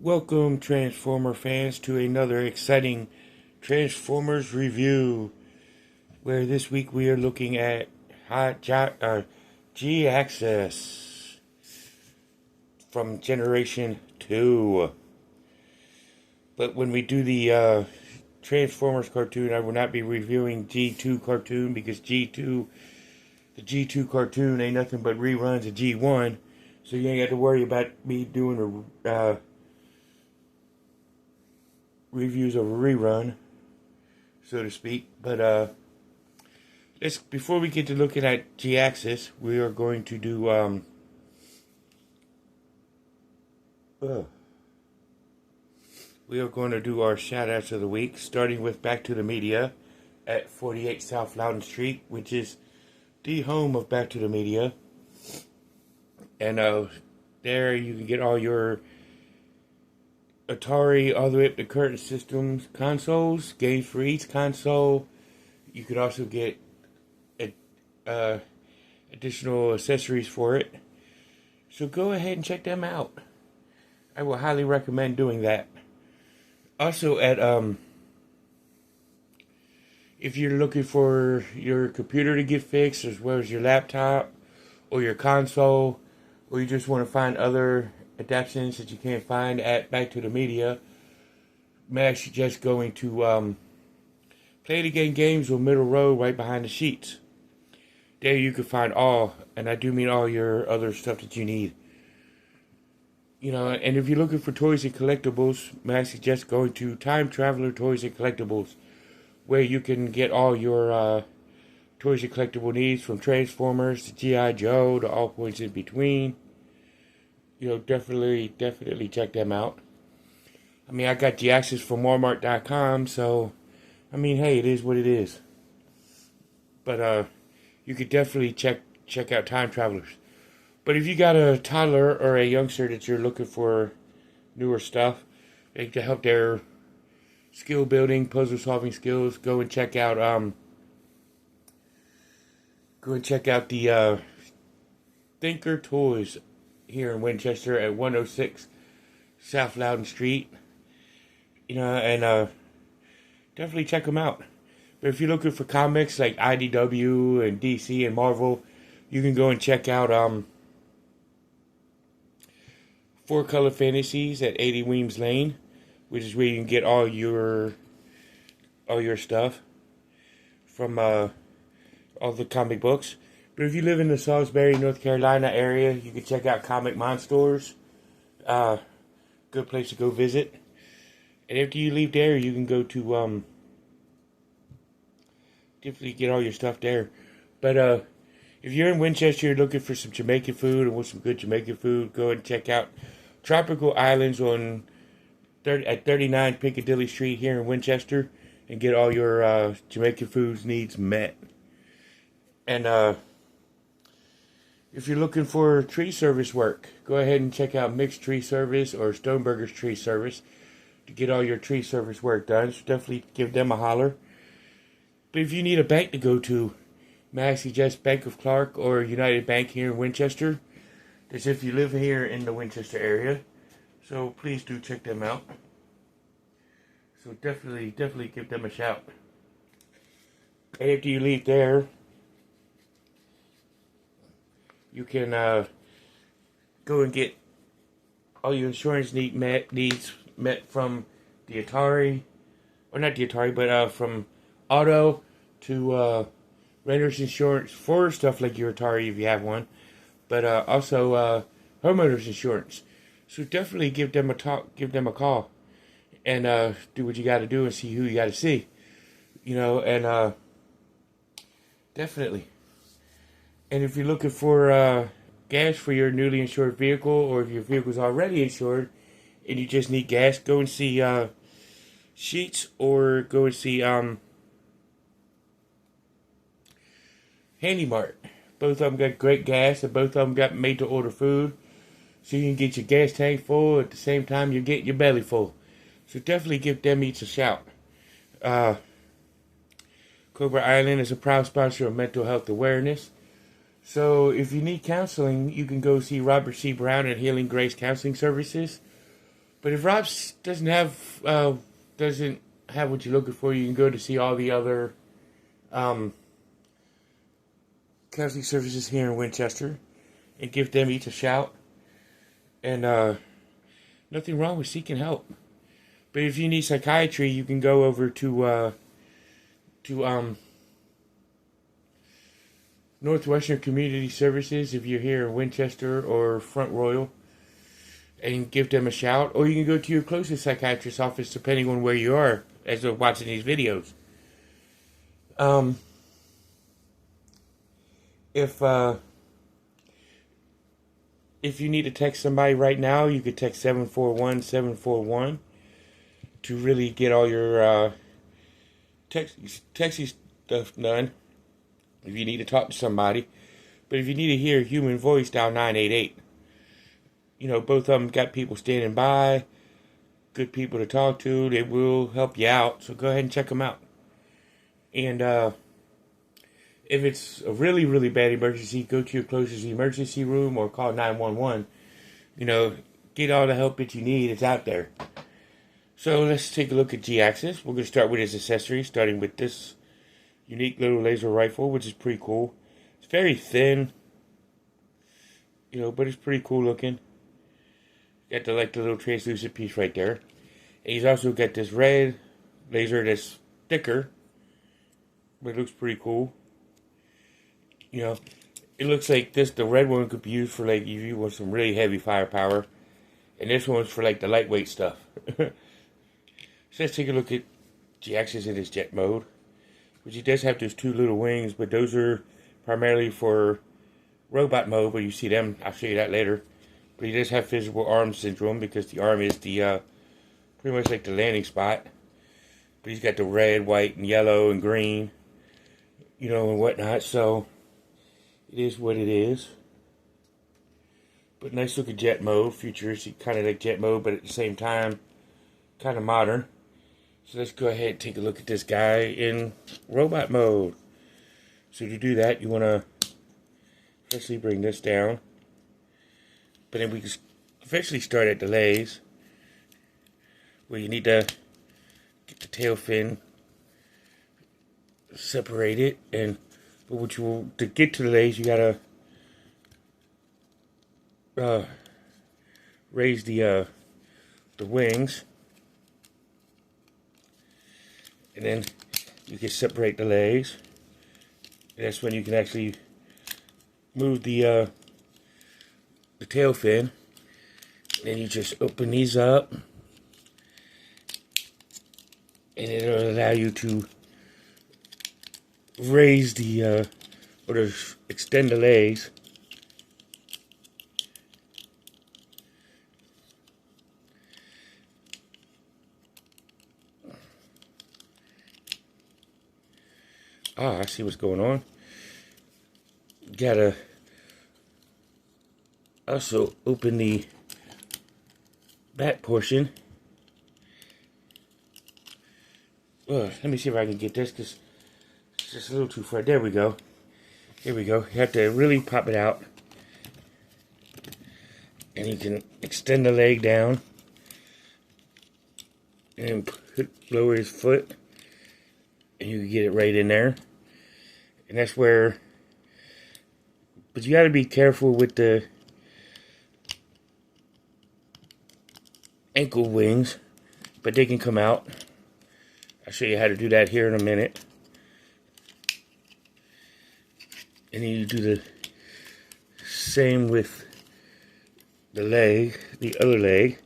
Welcome, Transformer fans, to another exciting Transformers review, where this week we are looking at Jhiaxus from Generation 2. But when we do the Transformers cartoon, I will not be reviewing G2 cartoon, because the G2 cartoon ain't nothing but reruns of G1, so you ain't got to worry about me doing a reviews of a rerun, so to speak. But before we get to looking at Jhiaxus, we are going to do our shout outs of the week, starting with Back to the Media at 48 South Loudon Street, which is the home of Back to the Media. And there you can get all your Atari all the way up to current systems, consoles, games for each console. You could also get additional accessories for it. So go ahead and check them out. I will highly recommend doing that. Also at if you're looking for your computer to get fixed, as well as your laptop or your console, or you just want to find other adaptations that you can't find at Back to the Media, may I suggest going to Play the Game Games on Middle Road, right behind the sheets. There you can find all, and I do mean all, your other stuff that you need. You know, and if you're looking for toys and collectibles, may I suggest going to Time Traveler Toys and Collectibles, where you can get all your toys and collectible needs, from Transformers to G.I. Joe to all points in between. You know, definitely check them out. I mean, I got Jhiaxus from Walmart.com, so, I mean, hey, it is what it is. But, you could definitely check out Time Travelers. But if you got a toddler or a youngster that you're looking for newer stuff, to help their skill building, puzzle solving skills, go and check out, the, Thinker Toys here in Winchester at 106 South Loudon Street. You know, and definitely check them out. But if you're looking for comics like IDW and DC and Marvel, you can go and check out Four Color Fantasies at 80 Weems Lane, which is where you can get all your stuff from all the comic books. But if you live in the Salisbury, North Carolina area, you can check out Comic Monsters. Good place to go visit. And after you leave there, you can go to definitely get all your stuff there. But if you're in Winchester, you're looking for some Jamaican food and want some good Jamaican food, go ahead and check out Tropical Islands at 39 Piccadilly Street here in Winchester, and get all your Jamaican foods needs met. And if you're looking for tree service work, go ahead and check out Mixed Tree Service or Stoneburger's Tree Service to get all your tree service work done. So definitely give them a holler. But if you need a bank to go to, may I suggest Bank of Clark or United Bank here in Winchester. That's if you live here in the Winchester area. So please do check them out. So definitely give them a shout. And after you leave there, you can go and get all your insurance needs met from the Atari, or not the Atari, but from auto to renter's insurance for stuff like your Atari if you have one, but also homeowners insurance. So definitely give them a call, and do what you got to do and see who you got to see, you know, and definitely. And if you're looking for gas for your newly insured vehicle, or if your vehicle's already insured and you just need gas, go and see Sheets, or go and see Handy Mart. Both of them got great gas, and both of them got made to order food, so you can get your gas tank full at the same time you're getting your belly full. So definitely give them each a shout. Cobra Island is a proud sponsor of mental health awareness. So if you need counseling, you can go see Robert C. Brown at Healing Grace Counseling Services. But if ROPS doesn't have what you're looking for, you can go to see all the other counseling services here in Winchester and give them each a shout. And nothing wrong with seeking help. But if you need psychiatry, you can go over to Northwestern Community Services if you're here in Winchester or Front Royal, and give them a shout. Or you can go to your closest psychiatrist's office depending on where you are as you're watching these videos. If you need to text somebody right now, you could text 741-741 to really get all your texting stuff done. If you need to talk to somebody. But if you need to hear a human voice, dial 988. You know, both of them got people standing by, good people to talk to. They will help you out. So go ahead and check them out. And if it's a really, really bad emergency, go to your closest emergency room or call 911. You know, get all the help that you need. It's out there. So let's take a look at Jhiaxus. We're going to start with his accessories, starting with this unique little laser rifle, which is pretty cool. It's very thin, you know, but it's pretty cool looking. Got the little translucent piece right there. And he's also got this red laser that's thicker, but it looks pretty cool. You know, it looks like the red one could be used for like if you want some really heavy firepower, and this one's for like the lightweight stuff. So let's take a look at Jhiaxus in his jet mode, which he does have those two little wings, but those are primarily for robot mode. But you see them, I'll show you that later. But he does have physical arm syndrome because the arm is the pretty much like the landing spot. But he's got the red, white, and yellow and green, you know, and whatnot. So it is what it is. But nice looking jet mode, futuristic, kind of like jet mode, but at the same time, kind of modern. So let's go ahead and take a look at this guy in robot mode. So to do that, you want to firstly bring this down. But then we can eventually start at the legs, where you need to get the tail fin separated. But what you will, to get to the legs, you gotta raise the wings, and then you can separate the legs. And that's when you can actually move the tail fin. Then you just open these up, and it'll allow you to raise the or to extend the legs. I see what's going on. Gotta also open the back portion. Let me see if I can get this, because it's just a little too far. There we go. Here we go. You have to really pop it out. And you can extend the leg down. And lower his foot. And you can get it right in there. And that's where... But you got to be careful with the ankle wings. But they can come out. I'll show you how to do that here in a minute. And then you do the same with the leg, the other leg.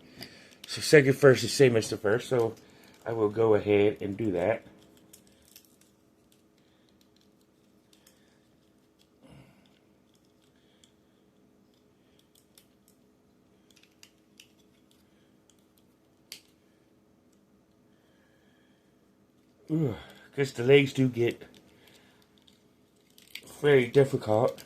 So second first is same as the first. So I will go ahead and do that. Because the legs do get very difficult.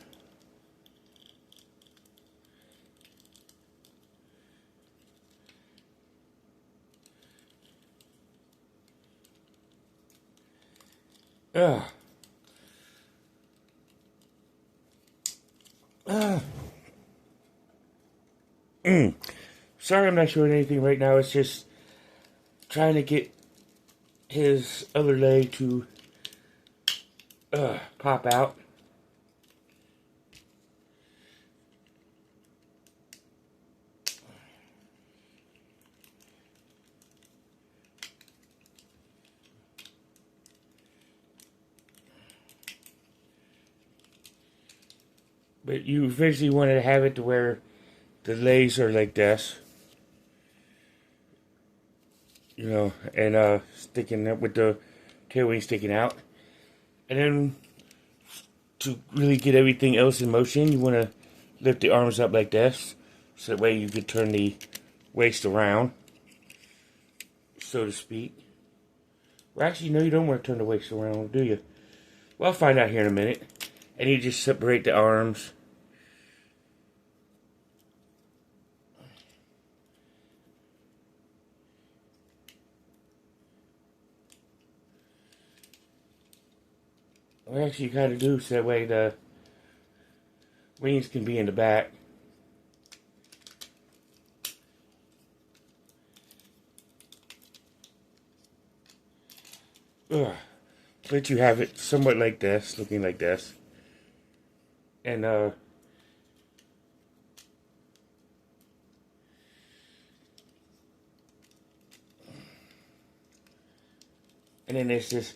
Sorry I'm not showing anything right now. It's just trying to get his other leg to pop out. But you eventually want to have it to where the legs are like this. You know, and sticking up with the tail wing sticking out. And then to really get everything else in motion, you want to lift the arms up like this. So that way you can turn the waist around, so to speak. Well, actually, no, you don't want to turn the waist around, do you? Well, I'll find out here in a minute. And you just separate the arms. Well, actually, you kind of do, so that way the wings can be in the back. Ugh. But you have it somewhat like this, looking like this. And then there's this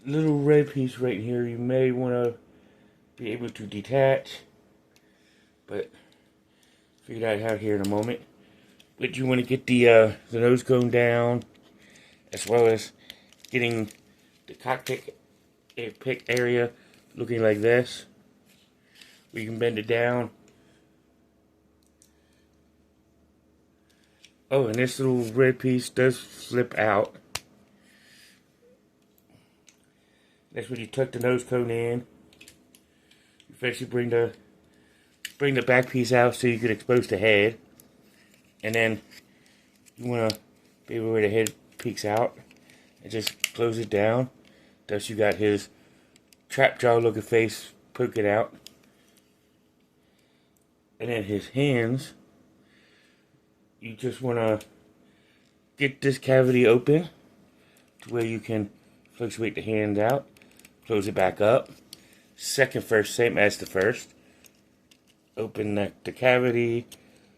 little red piece right here you may want to be able to detach, but figure that out here in a moment. But you want to get the nose cone down, as well as getting the cockpit pick area looking like this. We can bend it down. Oh, and this little red piece does flip out. That's when you tuck the nose cone in. You eventually bring the back piece out so you can expose the head. And then you want to be able where the head peeks out and just close it down. Thus you got his trap jaw looking face poking out. And then his hands, you just want to get this cavity open to where you can fluctuate the hands out. Close it back up. Second first, same as the first. Open the cavity,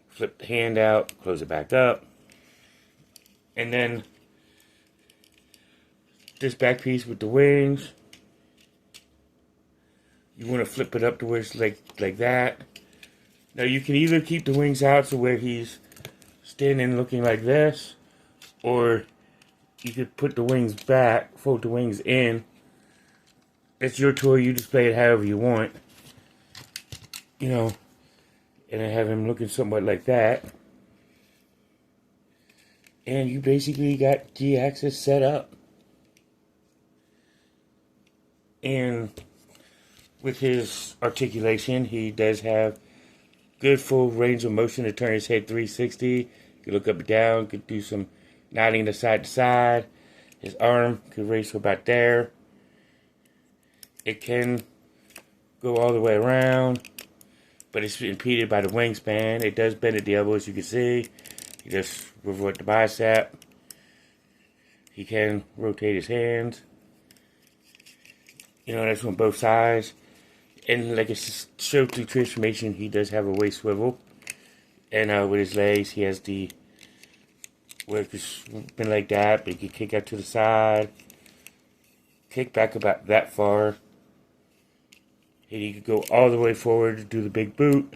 flip the hand out, close it back up. And then this back piece with the wings, you want to flip it up to where it's like that. Now you can either keep the wings out so where he's standing looking like this, or you could put the wings back, fold the wings in. It's your toy, you display it however you want. You know, and I have him looking somewhat like that. And you basically got Jhiaxus set up. And with his articulation, he does have good full range of motion to turn his head 360. You can look up and down, could do some nodding to side. His arm could raise to about there. It can go all the way around, but it's impeded by the wingspan. It does bend at the elbow, as you can see. He just revert the bicep. He can rotate his hands. You know, that's on both sides. And like it showed through transformation, he does have a waist swivel. And with his legs, he has the where it's been like that, but he can kick out to the side, kick back about that far. And he could go all the way forward to do the big boot.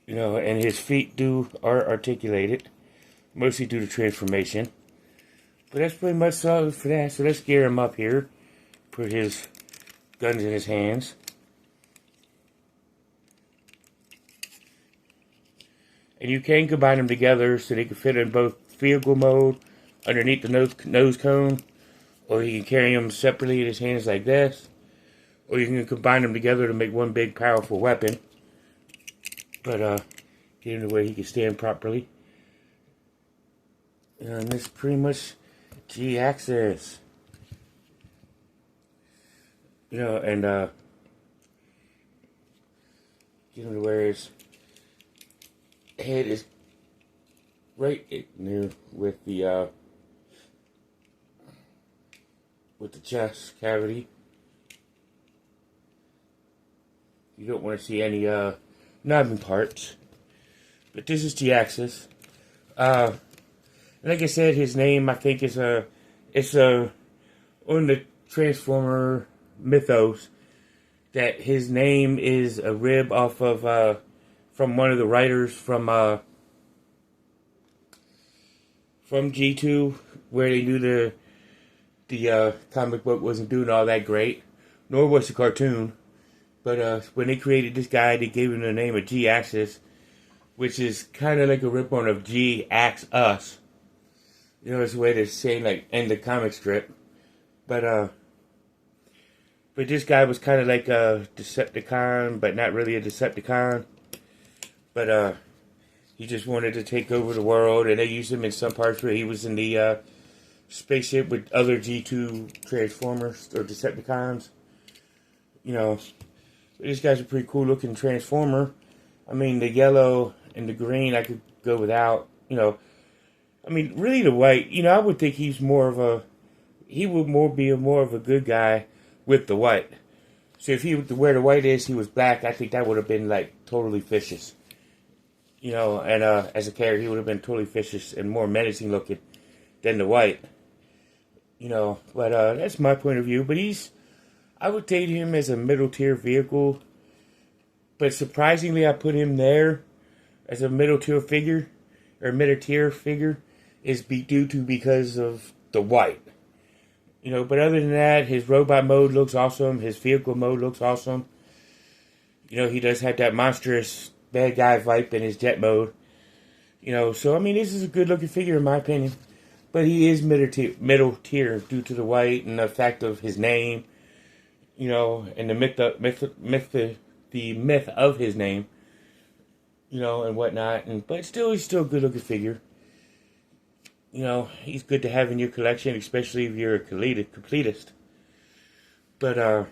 You know, and his feet are articulated, mostly due to transformation. But that's pretty much all for that. So let's gear him up here. Put his guns in his hands. And you can combine them together so they can fit in both vehicle mode underneath the nose cone. Or you can carry them separately in his hands like this. Or you can combine them together to make one big powerful weapon. But get him the way he can stand properly. And this is pretty much Jhiaxus. You know, and get him to where his head is right near with the chest cavity. You don't want to see any knobbing parts. But this is Jhiaxus. Like I said, his name I think is on the Transformer mythos that his name is a rib off of from one of the writers from G2, where they knew the comic book wasn't doing all that great, nor was the cartoon. But when they created this guy, they gave him the name of Jhiaxus, which is kind of like a rip-on of Jhiaxus. You know, it's a way to say, like, in the comic strip. But this guy was kind of like a Decepticon, but not really a Decepticon. But he just wanted to take over the world, and they used him in some parts where he was in the spaceship with other G2 Transformers or Decepticons. You know, this guy's a pretty cool looking Transformer. I mean, the yellow and the green I could go without. You know, I mean, really the white. You know, I would think he would be more of a good guy with the white. So if where the white is, he was black, I think that would have been like totally vicious. You know, and as a character, he would have been totally vicious and more menacing looking than the white. You know, but that's my point of view. But I would take him as a middle tier vehicle. But surprisingly, I put him there as a middle tier figure, or middle tier figure, because of the white. You know, but other than that, his robot mode looks awesome. His vehicle mode looks awesome. You know, he does have that monstrous bad guy vibe in his jet mode. You know, so I mean, this is a good looking figure in my opinion. But he is middle tier due to the white and the fact of his name. You know, and the myth of his name. You know, and whatnot. But still, he's still a good looking figure. You know, he's good to have in your collection, especially if you're a completist. But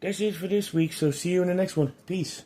that's it for this week. So see you in the next one. Peace.